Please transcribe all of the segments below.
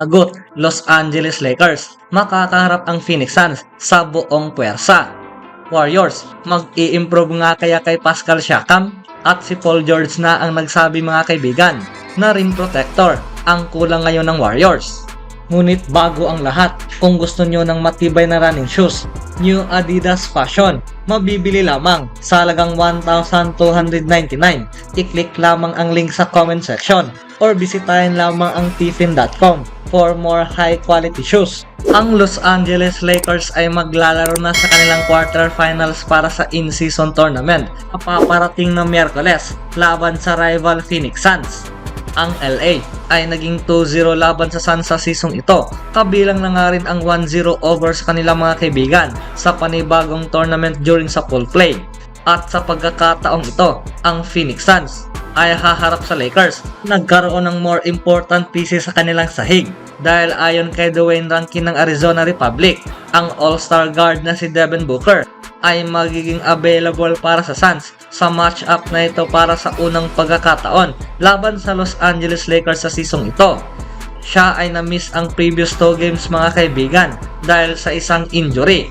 Agot, Los Angeles Lakers. Makakaharap ang Phoenix Suns sa buong puwersa. Warriors, mag-i-improve nga kaya kay Pascal Siakam? At si Paul George na ang nagsabi mga kaibigan na rim protector ang kulang ngayon ng Warriors. Ngunit bago ang lahat, kung gusto nyo ng matibay na running shoes, New Adidas Fashion, mabibili lamang sa halagang $1,299. I-click lamang ang link sa comment section or bisitahin lamang ang tiffin.com for more high quality shoes. Ang Los Angeles Lakers ay maglalaro na sa kanilang quarterfinals para sa in-season tournament na paparating na Miyerkules laban sa rival Phoenix Suns. Ang LA ay naging 2-0 laban sa Suns sa season ito, kabilang na nga rin ang 1-0 over sa kanilang mga kaibigan sa panibagong tournament during sa pool play. At sa pagkakataong ito, ang Phoenix Suns ay haharap sa Lakers. Nagkaroon ng more important pieces sa kanilang sahig dahil ayon kay Dwayne Rankin ng Arizona Republic, ang all-star guard na si Devin Booker ay magiging available para sa Suns sa match-up na ito para sa unang pagkakataon laban sa Los Angeles Lakers sa season ito. Siya ay na-miss ang previous 2 games mga kaibigan dahil sa isang injury.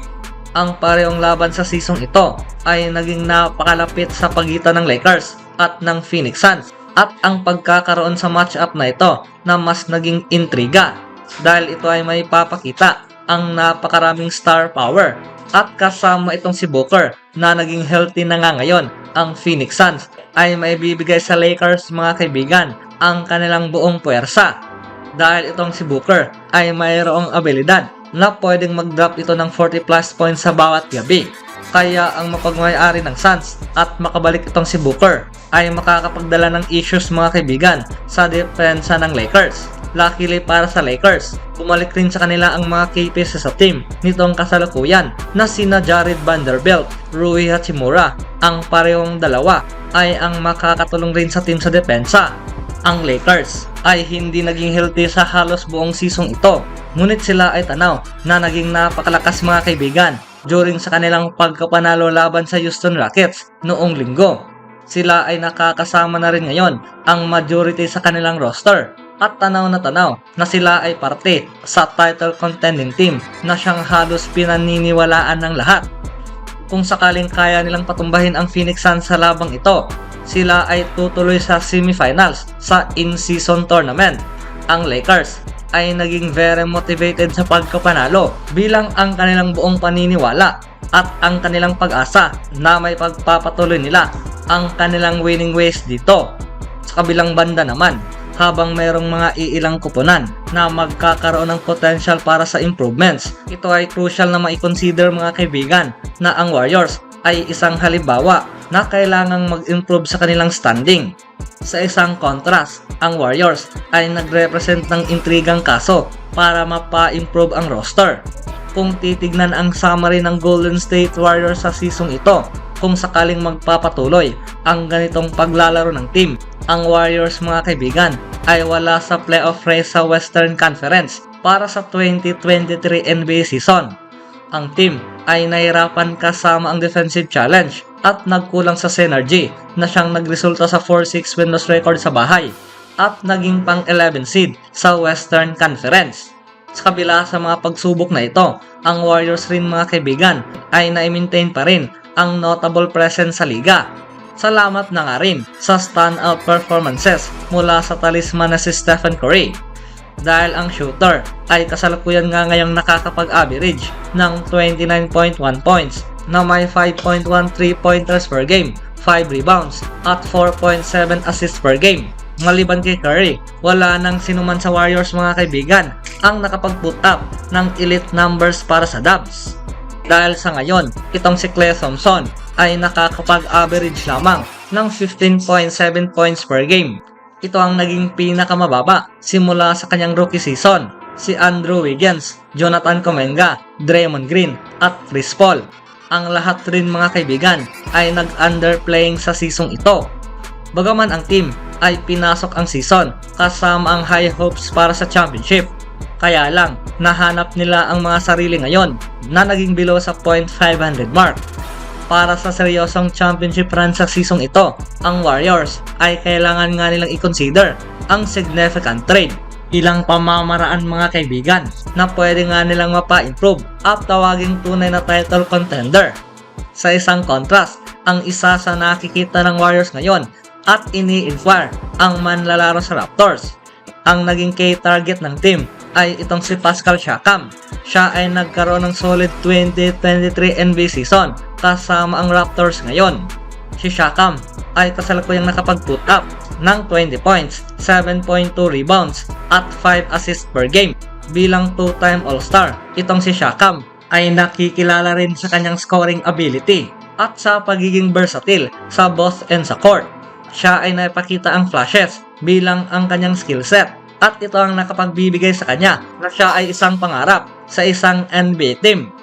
Ang parehong laban sa season ito ay naging napakalapit sa pagitan ng Lakers at ng Phoenix Suns, at ang pagkakaroon sa match-up na ito na mas naging intriga dahil ito ay may papakita ang napakaraming star power. At kasama itong si Booker na naging healthy na nga ngayon, ang Phoenix Suns ay maibibigay sa Lakers mga kaibigan ang kanilang buong puwersa dahil itong si Booker ay mayroong abilidad na pwedeng mag-drop ito ng 40 plus points sa bawat gabi. Kaya ang mapagmay-ari ng Suns at makabalik itong si Booker ay makakapagdala ng issues mga kaibigan sa depensa ng Lakers. Luckily para sa Lakers, bumalik rin sa kanila ang mga key pieces sa team nitong kasalukuyan na sina Jared Vanderbilt, Rui Hachimura. Ang parehong dalawa ay ang makakatulong rin sa team sa depensa. Ang Lakers ay hindi naging healthy sa halos buong season ito, ngunit sila ay tanaw na naging napakalakas mga kaibigan during sa kanilang pagkapanalo laban sa Houston Rockets noong linggo. Sila ay nakakasama na rin ngayon ang majority sa kanilang roster at tanaw na sila ay parte sa title contending team na siyang halos pinaniniwalaan ng lahat. Kung sakaling kaya nilang patumbahin ang Phoenix Suns sa labang ito, sila ay tutuloy sa semifinals sa in-season tournament. Ang Lakers ay naging very motivated sa pagkapanalo bilang ang kanilang buong paniniwala at ang kanilang pag-asa na may pagpapatuloy nila ang kanilang winning ways dito. Sa kabilang banda naman, habang mayroong mga iilang kuponan na magkakaroon ng potential para sa improvements, ito ay crucial na maikonsider mga kaibigan na ang Warriors ay isang halimbawa na kailangang mag-improve sa kanilang standing. Sa isang contrast, ang Warriors ay nagrepresent ng intrigang kaso para mapa-improve ang roster. Kung titignan ang summary ng Golden State Warriors sa season ito, kung sakaling magpapatuloy ang ganitong paglalaro ng team, ang Warriors mga kaibigan ay wala sa playoff race sa Western Conference para sa 2023 NBA season. Ang team ay nahirapan kasama ang defensive challenge at nagkulang sa synergy na siyang nagresulta sa 4-6 winless record sa bahay at naging pang-11 seed sa Western Conference. Sa kabila sa mga pagsubok na ito, ang Warriors rin mga kaibigan ay na-maintain pa rin ang notable presence sa liga. Salamat na nga rin sa standout performances mula sa talisman na si Stephen Curry. Dahil ang shooter ay kasalukuyan nga ngayong nakakapag-average ng 29.1 points na may 5.1 3-pointers per game, 5 rebounds at 4.7 assists per game. Maliban kay Curry, wala nang sinuman sa Warriors mga kaibigan ang nakapag-put up ng elite numbers para sa Dubs. Dahil sa ngayon, itong si Klay Thompson ay nakakapag-average lamang ng 15.7 points per game. Ito ang naging pinakamababa simula sa kanyang rookie season. Si Andrew Wiggins, Jonathan Kuminga, Draymond Green at Chris Paul, ang lahat rin mga kaibigan ay nag-underplaying sa season ito. Bagaman ang team ay pinasok ang season kasama ang high hopes para sa championship, kaya lang nahanap nila ang mga sarili ngayon na naging below sa .500 mark. Para sa seryosong championship run sa season ito, ang Warriors ay kailangan nga nilang i-consider ang significant trade ilang pamamaraan mga kaibigan na pwede nga nilang mapa-improve at tawaging tunay na title contender. Sa isang contrast, ang isa sa nakikita ng Warriors ngayon at ini-inquire ang manlalaro sa Raptors. Ang naging key target ng team ay itong si Pascal Siakam. Siya ay nagkaroon ng solid 2023 NBA season kasama ang Raptors ngayon. Si Siakam ay kasalukuyang nakapag-put up ng 20 points, 7.2 rebounds at 5 assists per game. Bilang two-time All-Star, itong si Siakam ay nakikilala rin sa kanyang scoring ability at sa pagiging versatile sa both ends sa court. Siya ay naipakita ang flashes bilang ang kanyang skill set at ito ang nakapagbibigay sa kanya na siya ay isang pangarap sa isang NBA team.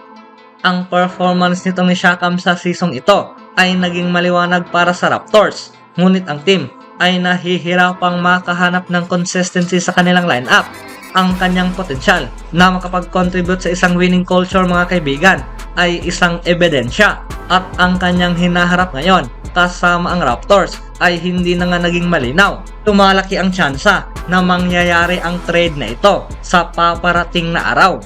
Ang performance nitong ni Siakam sa season ito ay naging maliwanag para sa Raptors, ngunit ang team ay nahihirapang makahanap ng consistency sa kanilang lineup. Ang kanyang potensyal na makapag-contribute sa isang winning culture mga kaibigan ay isang ebidensya at ang kanyang hinaharap ngayon kasama ang Raptors ay hindi na nga naging malinaw. Lumalaki ang tsansa na mangyayari ang trade na ito sa paparating na araw.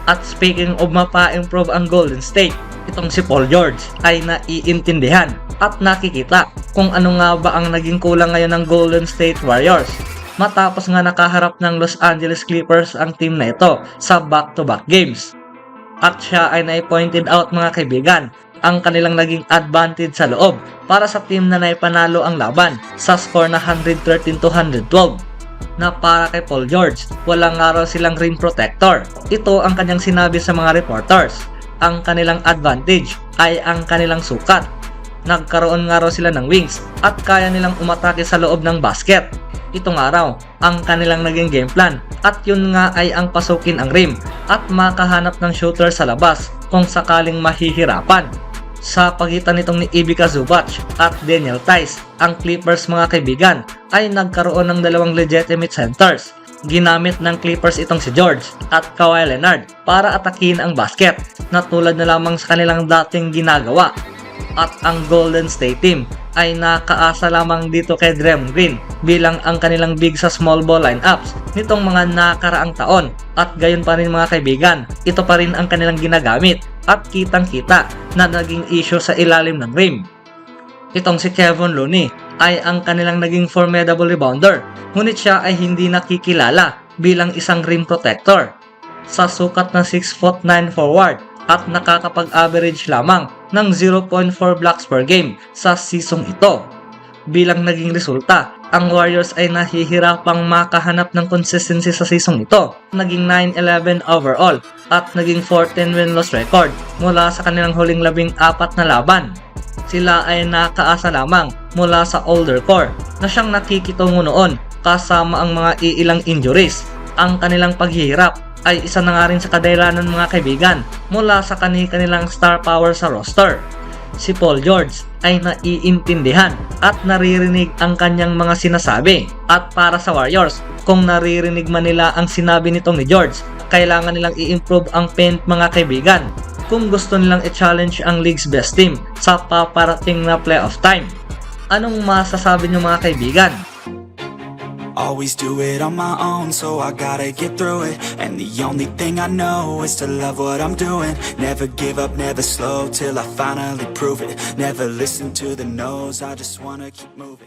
At speaking of mapa-improve ang Golden State, itong si Paul George ay naiintindihan at nakikita kung ano nga ba ang naging kulang ngayon ng Golden State Warriors. Matapos nga nakaharap ng Los Angeles Clippers ang team na ito sa back-to-back games. At siya ay nai-pointed out mga kaibigan ang kanilang naging advantage sa loob para sa team na naipanalo ang laban sa score na 113-112. Na para kay Paul George, walang nga raw silang rim protector. Ito ang kanyang sinabi sa mga reporters. Ang kanilang advantage ay ang kanilang sukat. Nagkaroon nga raw sila ng wings at kaya nilang umatake sa loob ng basket. Ito nga raw ang kanilang naging game plan at yun nga ay ang pasukin ang rim at makahanap ng shooter sa labas kung sakaling mahihirapan. Sa pagitan nitong ni Ivica Zubac at Daniel Theis, ang Clippers mga kaibigan ay nagkaroon ng dalawang legitimate centers. Ginamit ng Clippers itong si George at Kawhi Leonard para atakihin ang basket na tulad na lamang sa kanilang dating ginagawa. At ang Golden State team ay nakaasa lamang dito kay Draymond Green bilang ang kanilang big sa small ball lineups nitong mga nakaraang taon. At gayon pa rin mga kaibigan, ito pa rin ang kanilang ginagamit at kitang-kita na naging issue sa ilalim ng rim. Itong si Kevin Looney ay ang kanilang naging formidable rebounder, ngunit siya ay hindi nakikilala bilang isang rim protector. Sa sukat na 6'9" forward at nakakapag-average lamang ng 0.4 blocks per game sa season ito. Bilang naging resulta, ang Warriors ay nahihirapang makahanap ng consistency sa season ito. Naging 9-11 overall at naging 14 win-loss record mula sa kanilang huling 14 na laban. Sila ay nakaasa lamang mula sa older core na siyang nakikitungo noon kasama ang mga iilang injuries. Ang kanilang paghihirap ay isa na nga rin sa kadahilanan mga kaibigan mula sa kanilang star power sa roster. Si Paul George ay naiintindihan at naririnig ang kanyang mga sinasabi. At para sa Warriors, kung naririnig man nila ang sinabi nitong ni George, kailangan nilang i-improve ang paint mga kaibigan kung gusto nilang i-challenge ang league's best team sa paparating na playoff time. Anong masasabi niyo mga kaibigan? Always do it on my own, so I gotta get through it. And the only thing I know is to love what I'm doing. Never give up, never slow, till I finally prove it. Never listen to the no's, I just wanna keep moving.